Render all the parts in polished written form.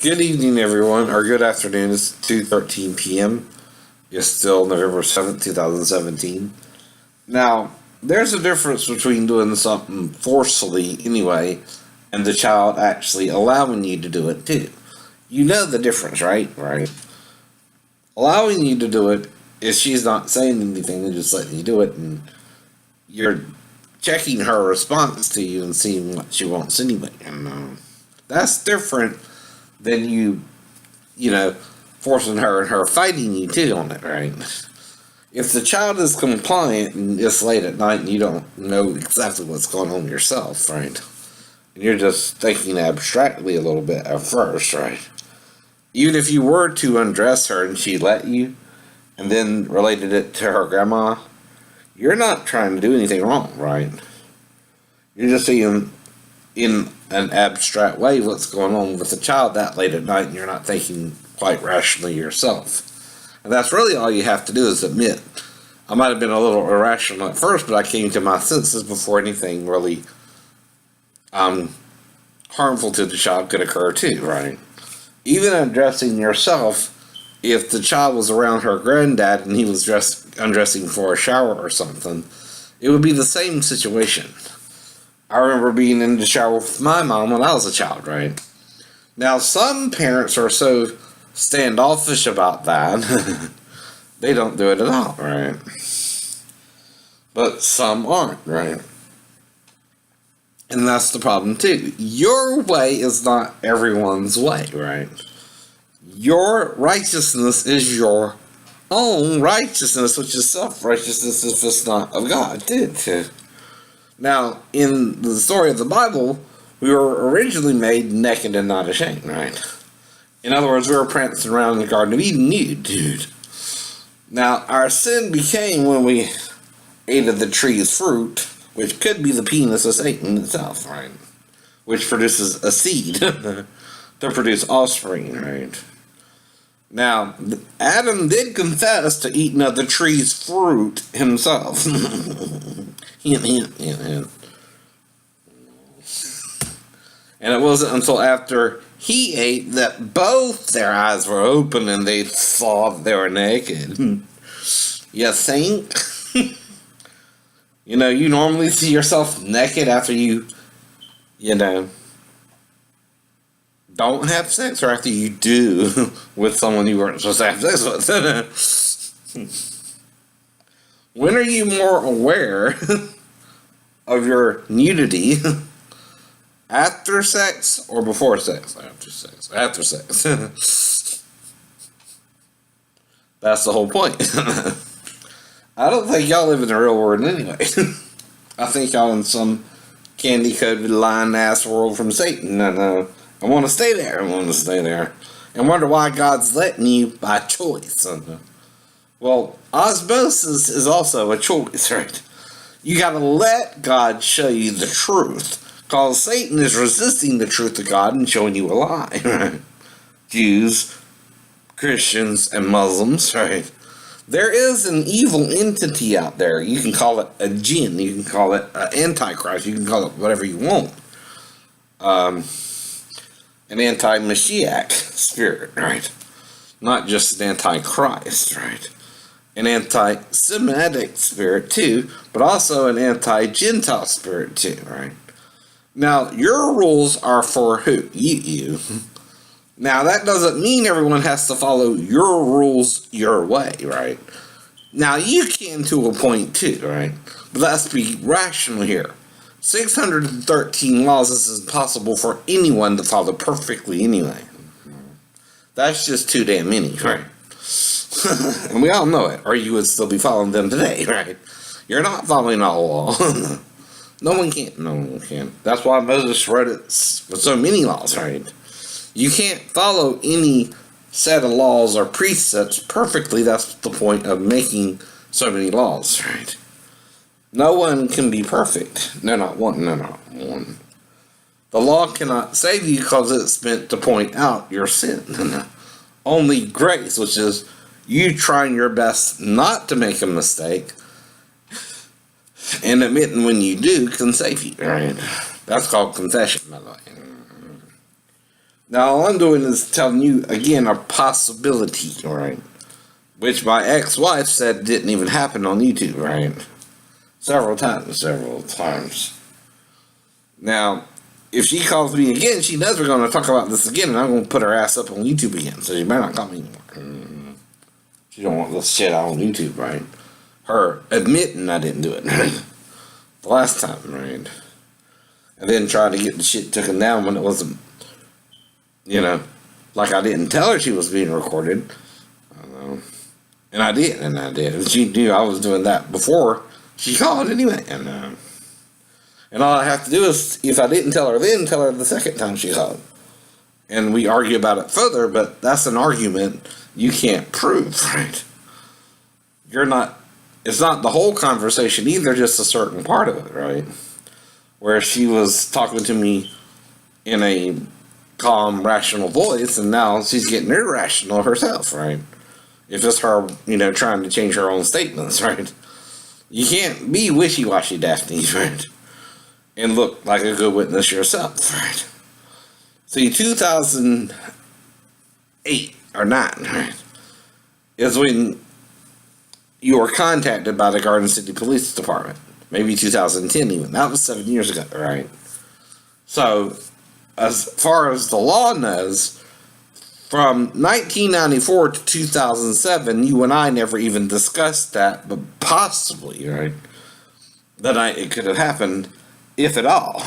Good evening, everyone, or good afternoon. It's 2:13 p.m. It's still November 7th, 2017. Now, there's a difference between doing something forcefully anyway and the child actually allowing you to do it too. You know the difference, right? Right. Allowing you to do it is she's not saying anything and just letting you do it, and you're checking her response to you and seeing what she wants anyway. And that's different than forcing her and her fighting you too on it, right? If the child is compliant and it's late at night and you don't know exactly what's going on yourself, right? And you're just thinking abstractly a little bit at first, right? Even if you were to undress her and she let you, and then related it to her grandma, you're not trying to do anything wrong, right? You're just seeing in an abstract way what's going on with the child that late at night, and you're not thinking quite rationally yourself. And that's really all you have to do is admit, I might have been a little irrational at first, but I came to my senses before anything really harmful to the child could occur too, right? Even undressing yourself, if the child was around her granddad and he was undressing for a shower or something, it would be the same situation. I remember being in the shower with my mom when I was a child, right? Now, some parents are so standoffish about that, they don't do it at all, right? But some aren't, right? And that's the problem too. Your way is not everyone's way, right? Your righteousness is your own righteousness, which is self-righteousness if it's not of God, too. Now, in the story of the Bible, we were originally made naked and not ashamed, right? In other words, we were prancing around in the Garden of Eden nude, dude. Now, our sin became when we ate of the tree's fruit, which could be the penis of Satan itself, right? Which produces a seed to produce offspring, right? Now, Adam did confess to eating of the tree's fruit himself. Hint, hint, hint, hint. And it wasn't until after he ate that both their eyes were open and they saw that they were naked. You think? You normally see yourself naked after you don't have sex, or after you do with someone you weren't supposed to have sex with. When are you more aware of your nudity? After sex or before sex? After sex. That's the whole point. I don't think y'all live in the real world anyway. I think y'all in some candy-coated lying-ass world from Satan. And I want to stay there. And wonder why God's letting you by choice. Well, osmosis is also a choice, right? You gotta let God show you the truth. Because Satan is resisting the truth of God and showing you a lie, right? Jews, Christians, and Muslims, right? There is an evil entity out there. You can call it a jinn. You can call it an antichrist. You can call it whatever you want. An anti-Mashiach spirit, right? Not just an antichrist, right? An anti-Semitic spirit too, but also an anti-Gentile spirit too, right? Now, your rules are for who? You. Now, that doesn't mean everyone has to follow your rules your way, right? Now, you can to a point too, right? But let's be rational here. 613 laws is impossible for anyone to follow perfectly anyway. That's just too damn many, right? And we all know it, or you would still be following them today, right? You're not following all law. No one can. That's why Moses wrote it with so many laws, right? You can't follow any set of laws or precepts perfectly. That's the point of making so many laws, right? No one can be perfect. No, not one. The law cannot save you because it's meant to point out your sin. Only grace, which is you trying your best not to make a mistake, and admitting when you do can save you, right? That's called confession, by the way. Now, all I'm doing is telling you, again, a possibility, right? Which my ex-wife said didn't even happen on YouTube, right? Several times. Now, if she calls me again, she knows we're going to talk about this again, and I'm going to put her ass up on YouTube again, so she better not call me anymore. She don't want this shit out on YouTube, right? Her admitting I didn't do it, right? The last time, right? And then trying to get the shit taken down when it wasn't, like I didn't tell her she was being recorded. And I did. And she knew I was doing that before she called anyway. And all I have to do is, if I didn't tell her then, tell her the second time she called. And we argue about it further, but that's an argument you can't prove, right? It's not the whole conversation either, just a certain part of it, right? Where she was talking to me in a calm, rational voice, and now she's getting irrational herself, right? If it's her, trying to change her own statements, right? You can't be wishy-washy, Daphne, right? And look like a good witness yourself, right? See, 2008 or 9, right, is when you were contacted by the Garden City Police Department. Maybe 2010 even. That was 7 years ago, right? So, as far as the law knows, from 1994 to 2007, you and I never even discussed that, but possibly, right, that it could have happened, if at all.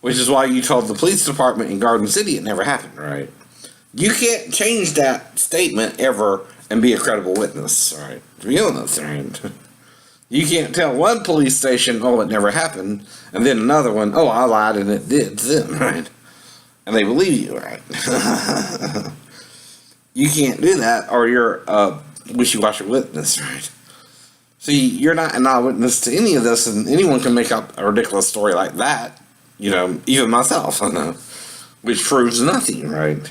Which is why you told the police department in Garden City it never happened, right? You can't change that statement ever and be a credible witness, right? To be honest, right? You can't tell one police station, oh, it never happened, and then another one, oh, I lied and it did to them, right? And they believe you, right? You can't do that, or you're a wishy-washy witness, right? See, you're not an eyewitness to any of this, and anyone can make up a ridiculous story like that, even myself, I know, which proves nothing, right?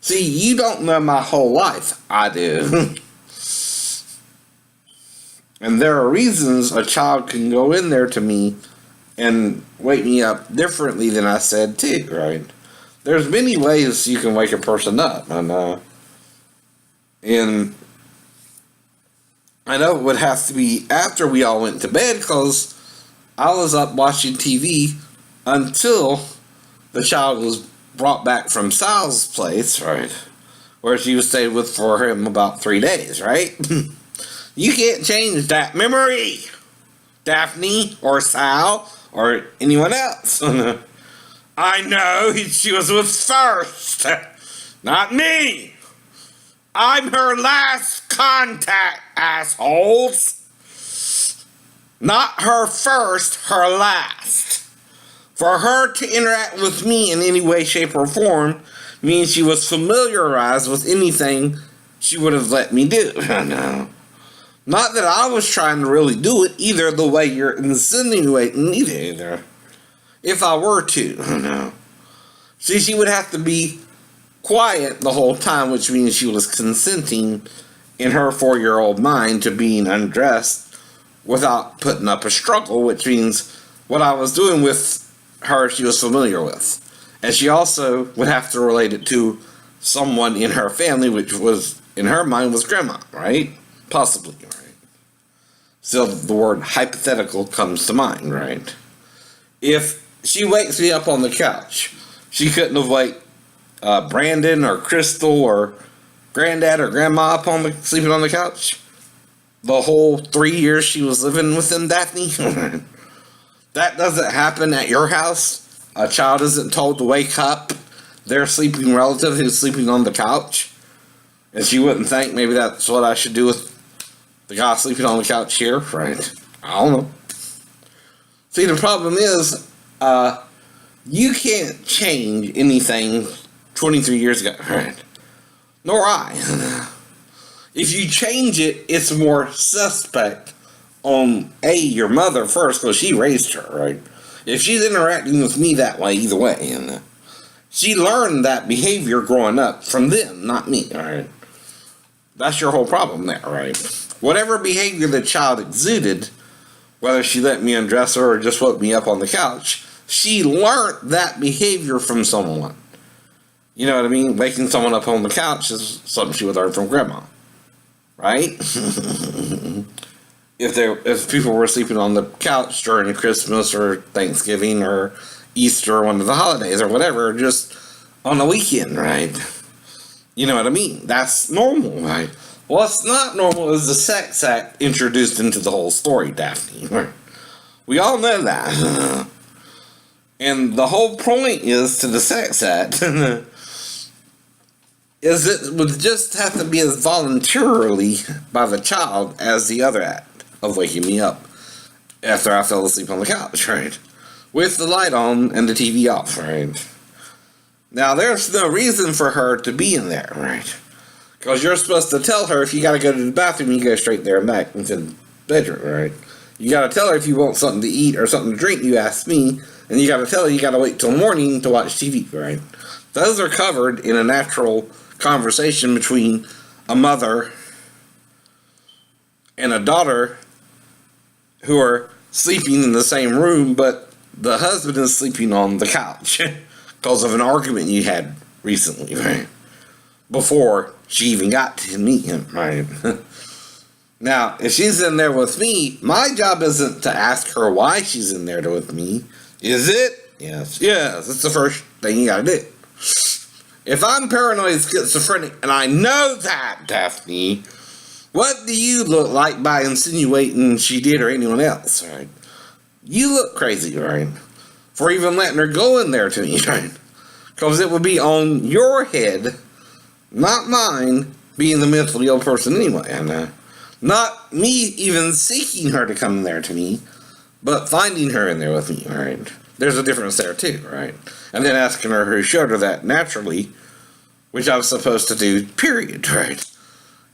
See, you don't know my whole life. I do. And there are reasons a child can go in there to me and wake me up differently than I said too, right? There's many ways you can wake a person up, and I know it would have to be after we all went to bed, because I was up watching TV until the child was brought back from Sal's place, right, where she was stayed with for him about 3 days, right? You can't change that memory, Daphne or Sal or anyone else. I know she was with first, not me. I'm her last contact, assholes. Not her first, her last. For her to interact with me in any way, shape, or form means she was familiarized with anything she would have let me do. No. Not that I was trying to really do it either, the way you're insinuating either. If I were to, no. See, she would have to be quiet the whole time, which means she was consenting in her 4-year-old mind to being undressed without putting up a struggle, which means what I was doing with her she was familiar with. And she also would have to relate it to someone in her family, which was, in her mind, was grandma, right? Possibly, right? Still, the word hypothetical comes to mind, right? If she wakes me up on the couch, she couldn't have waked Brandon or Crystal or Granddad or Grandma up sleeping on the couch the whole 3 years she was living with them, Daphne. That doesn't happen at your house. A child isn't told to wake up their sleeping relative who's sleeping on the couch, and she wouldn't think maybe that's what I should do with the guy sleeping on the couch here, right? I don't know. See, the problem is, you can't change anything 23 years ago, right? Nor I. If you change it, it's more suspect on, your mother first, because she raised her, right? If she's interacting with me that way, either way, and she learned that behavior growing up from them, not me, alright? That's your whole problem there, right? Whatever behavior the child exuded, whether she let me undress her or just woke me up on the couch, she learned that behavior from someone. You know what I mean? Waking someone up on the couch is something she would learn from grandma. Right? If people were sleeping on the couch during Christmas or Thanksgiving or Easter or one of the holidays or whatever, just on the weekend, right? You know what I mean? That's normal, right? What's not normal is the sex act introduced into the whole story, Daphne. We all know that. And the whole point is to the sex act is it would just have to be as voluntarily by the child as the other act of waking me up after I fell asleep on the couch, right? With the light on and the TV off, right? Now, there's no reason for her to be in there, right? Because you're supposed to tell her if you got to go to the bathroom, you go straight there and back into the bedroom, right? You got to tell her if you want something to eat or something to drink, you ask me, and you got to tell her you got to wait till morning to watch TV, right? Those are covered in a natural conversation between a mother and a daughter who are sleeping in the same room, but the husband is sleeping on the couch because of an argument you had recently, right? Before she even got to meet him, right? Now, if she's in there with me, my job isn't to ask her why she's in there with me. Is it? Yes. Yes, that's the first thing you gotta do. If I'm paranoid schizophrenic, and I know that, Daphne, what do you look like by insinuating she did or anyone else, right? You look crazy, right? For even letting her go in there to me, right? Because it would be on your head, not mine, being the mentally ill person anyway, and not me even seeking her to come in there to me, but finding her in there with me, right? There's a difference there too, right? And then asking her who showed her that naturally, which I was supposed to do, period, right?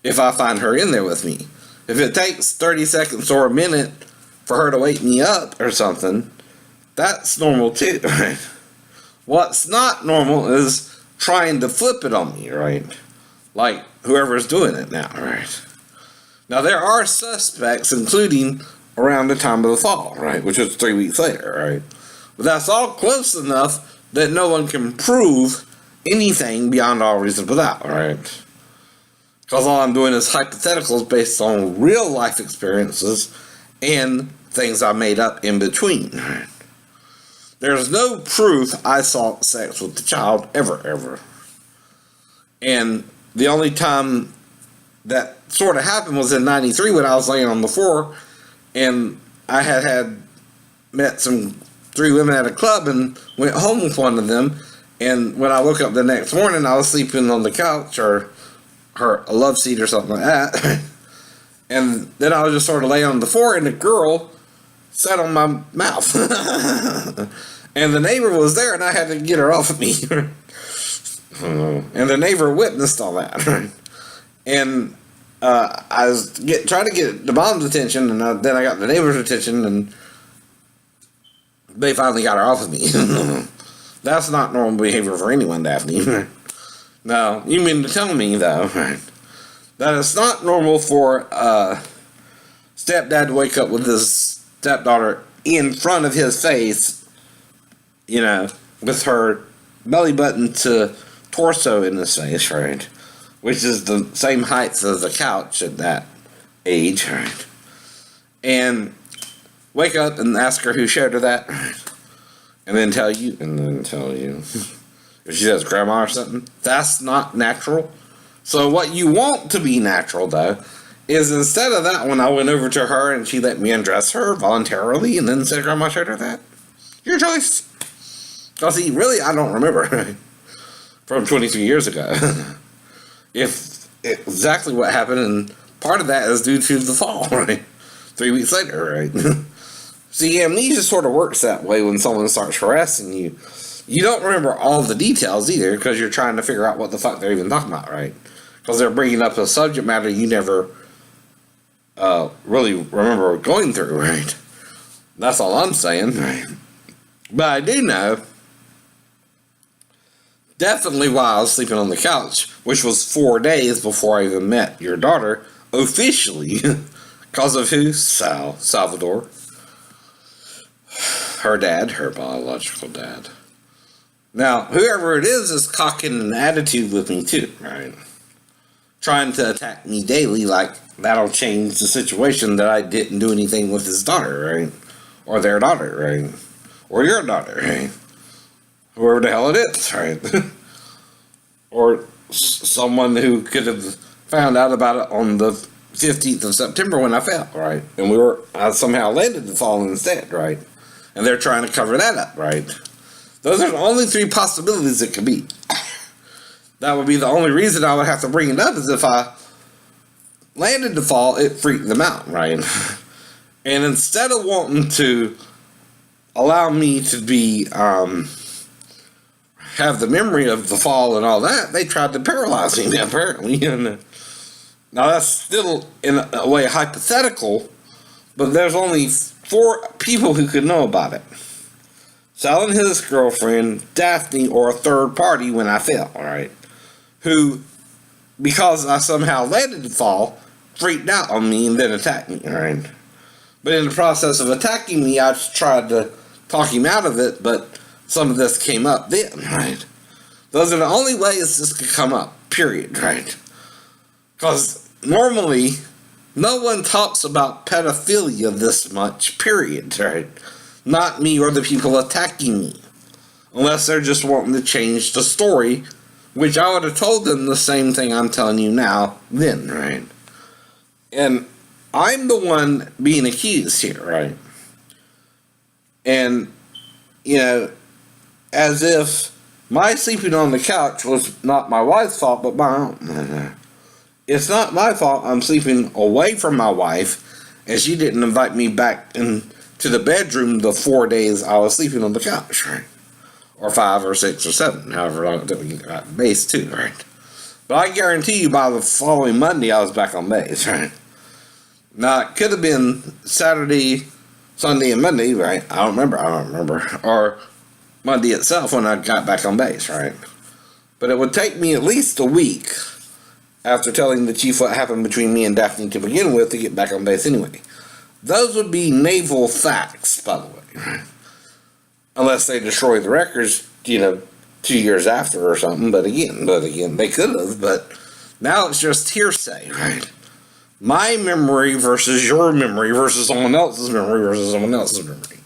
If I find her in there with me. If it takes 30 seconds or a minute for her to wake me up or something, that's normal too, right? What's not normal is trying to flip it on me, right? Like whoever's doing it now, right? Now there are suspects, including around the time of the fall, right? Which was 3 weeks later, right? But that's all close enough that no one can prove anything beyond all reasonable doubt, right? Because all I'm doing is hypotheticals based on real life experiences and things I made up in between, right? There's no proof I saw sex with the child ever. And the only time that sort of happened was in 93 when I was laying on the floor and I had met 3 women at a club and went home with one of them. And when I woke up the next morning, I was sleeping on the couch or a love seat or something like that. And then I was just sort of laying on the floor and the girl sat on my mouth. And the neighbor was there and I had to get her off of me. And the neighbor witnessed all that. And I was trying to get the mom's attention, and then I got the neighbor's attention, and they finally got her off of me. That's not normal behavior for anyone, Daphne. No, you mean to tell me, though, right, that it's not normal for a stepdad to wake up with his stepdaughter in front of his face, you know, with her belly button to torso in his face, right? Which is the same height as the couch at that age, right? And wake up and ask her who showed her that, right? And then tell you. If she says grandma or something, that's not natural. So what you want to be natural, though, is instead of that one, I went over to her and she let me undress her voluntarily and then said grandma showed her that. Your choice. Because see, really, I don't remember from 23 years ago. If exactly what happened, and part of that is due to the fall, right? 3 weeks later, right? See, amnesia sort of works that way when someone starts harassing you. You don't remember all the details either because you're trying to figure out what the fuck they're even talking about, right? Because they're bringing up a subject matter you never really remember going through, right? That's all I'm saying, right? But I do know, definitely while I was sleeping on the couch, which was 4 days before I even met your daughter, officially, because of who? Salvador. Her dad, her biological dad. Now, whoever it is cocking an attitude with me too, right? Trying to attack me daily like that'll change the situation that I didn't do anything with his daughter, right? Or their daughter, right? Or your daughter, right? Whoever the hell it is, right? Or someone who could have found out about it on the 15th of September when I fell, right? And I somehow landed the fall instead, right? And they're trying to cover that up, right? Those are the only three possibilities it could be. That would be the only reason I would have to bring it up, is if I landed the fall, it freaked them out, right? And instead of wanting to allow me to be, have the memory of the fall and all that, they tried to paralyze me, apparently. And now that's still, in a way, hypothetical, but there's only 4 people who could know about it. Sal and his girlfriend, Daphne, or a third party when I fell, alright? Who, because I somehow landed the fall, freaked out on me and then attacked me, alright? But in the process of attacking me, I tried to talk him out of it, but some of this came up then, right? Those are the only ways this could come up, period, right? Because normally, no one talks about pedophilia this much, period, right? Not me or the people attacking me. Unless they're just wanting to change the story, which I would have told them the same thing I'm telling you now then, right? And I'm the one being accused here, right? And, you know, as if my sleeping on the couch was not my wife's fault, but my own. It's not my fault I'm sleeping away from my wife, and she didn't invite me back into the bedroom the 4 days I was sleeping on the couch, right? Or 5 or 6 or 7, however long it took me to get back to base too, right? But I guarantee you by the following Monday I was back on base, right? Now, it could have been Saturday, Sunday, and Monday, right? I don't remember. Or Monday itself when I got back on base, right? But it would take me at least a week after telling the chief what happened between me and Daphne to begin with to get back on base anyway. Those would be naval facts, by the way, right? Unless they destroy the records, 2 years after or something. But again, they could have, but now it's just hearsay, right? My memory versus your memory versus someone else's memory versus someone else's memory.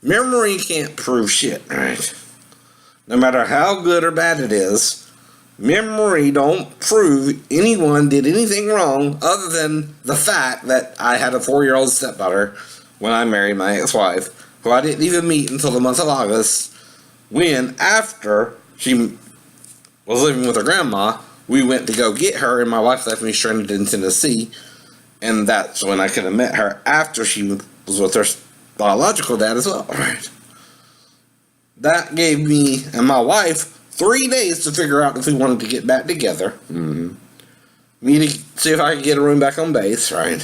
Memory can't prove shit, right? No matter how good or bad it is, memory don't prove anyone did anything wrong other than the fact that I had a 4-year-old stepdaughter when I married my ex-wife, who I didn't even meet until the month of August, when, after she was living with her grandma, we went to go get her, and my wife left me stranded in Tennessee, and that's when I could have met her after she was with her biological dad as well, right? That gave me and my wife 3 days to figure out if we wanted to get back together. Mm-hmm. Me to see if I could get a room back on base, right?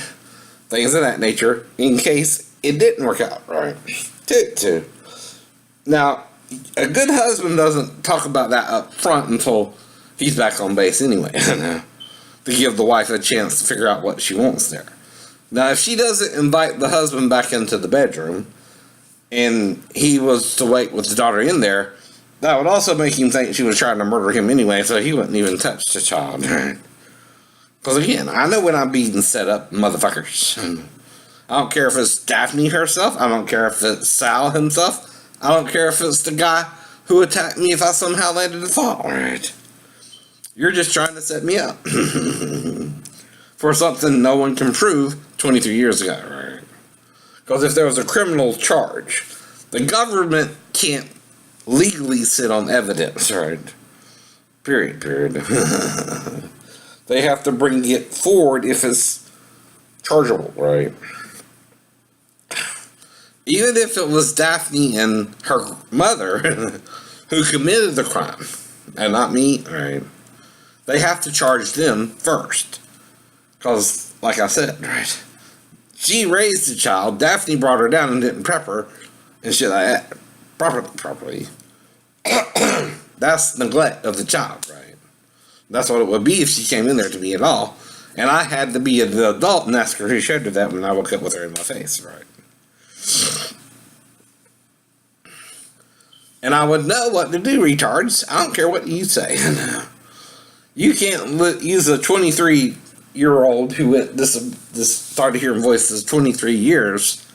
Things of that nature, in case it didn't work out, right? Two. Now, a good husband doesn't talk about that up front until he's back on base anyway, to give the wife a chance to figure out what she wants there. Now, if she doesn't invite the husband back into the bedroom, and he was to wait with the daughter in there, that would also make him think she was trying to murder him anyway, so he wouldn't even touch the child. Because again, I know when I'm being set up, motherfuckers. I don't care if it's Daphne herself. I don't care if it's Sal himself. I don't care if it's the guy who attacked me if I somehow landed the fall, right? You're just trying to set me up for something no one can prove 23 years ago, right? Because if there was a criminal charge, the government can't legally sit on evidence, right? Period. They have to bring it forward if it's chargeable, right? Even if it was Daphne and her mother who committed the crime, and not me, right? They have to charge them first. Because, like I said, right? She raised the child, Daphne brought her down and didn't prep her, and shit like that. Properly. That's neglect of the child, right? That's what it would be if she came in there to me at all. And I had to be the adult and ask her who showed her that when I woke up with her in my face, right? And I would know what to do, retards. I don't care what you say. You can't use a 23-year-old who started hearing voices 23 years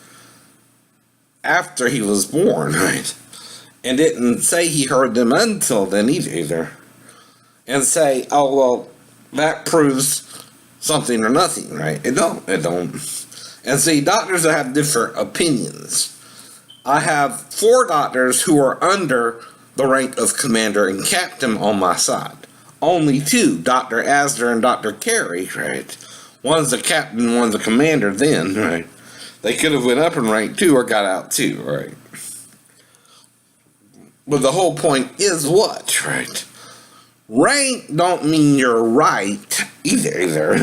after he was born, right? And didn't say he heard them until then either. And say, oh, well, that proves something or nothing, right? It don't. And see, doctors have different opinions. I have 4 doctors who are under the rank of commander and captain on my side. Only 2, Dr. Asner and Dr. Carey, right? One's the captain, one's the commander then, right? They could have went up in rank too or got out too, right? But the whole point is what, right? Rank don't mean you're right either.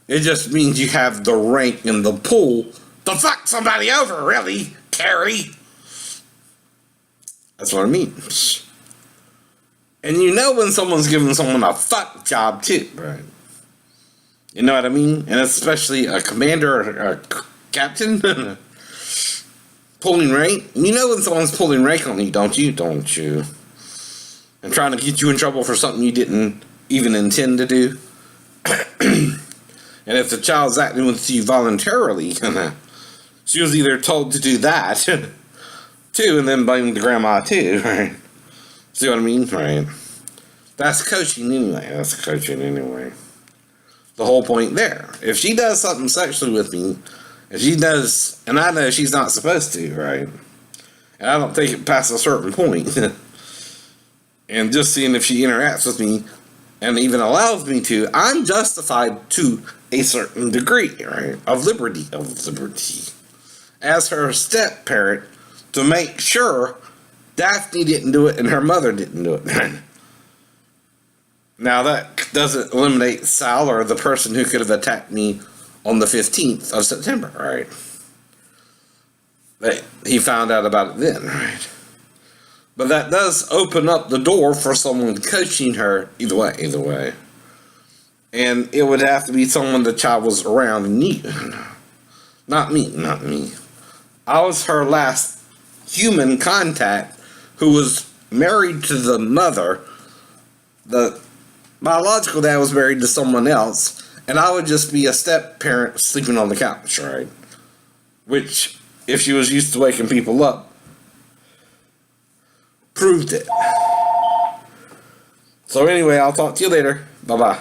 It just means you have the rank in the pool to fuck somebody over, really, Carrie. That's what it means. And you know when someone's giving someone a fuck job too, right? You know what I mean? And especially a commander or a captain pulling rank. You know when someone's pulling rank on you, don't you? Don't you? And trying to get you in trouble for something you didn't even intend to do. And if the child's acting with you voluntarily, she was either told to do that too, and then blame the grandma too, right? See what I mean? Right. That's coaching anyway. The whole point there. If she does something sexually with me, if she does, and I know she's not supposed to, right? And I don't take it past a certain point. And just seeing if she interacts with me and even allows me to, I'm justified to a certain degree, right? Of liberty. As her step parent, to make sure Daphne didn't do it and her mother didn't do it. Now that doesn't eliminate Sal or the person who could have attacked me on the 15th of September, right? But he found out about it then, right? But that does open up the door for someone coaching her either way. And it would have to be someone the child was around and knew. Not me. I was her last human contact who was married to the mother. The biological dad was married to someone else, and I would just be a step parent sleeping on the couch, right? Which, if she was used to waking people up, proved it. So anyway, I'll talk to you later. Bye-bye.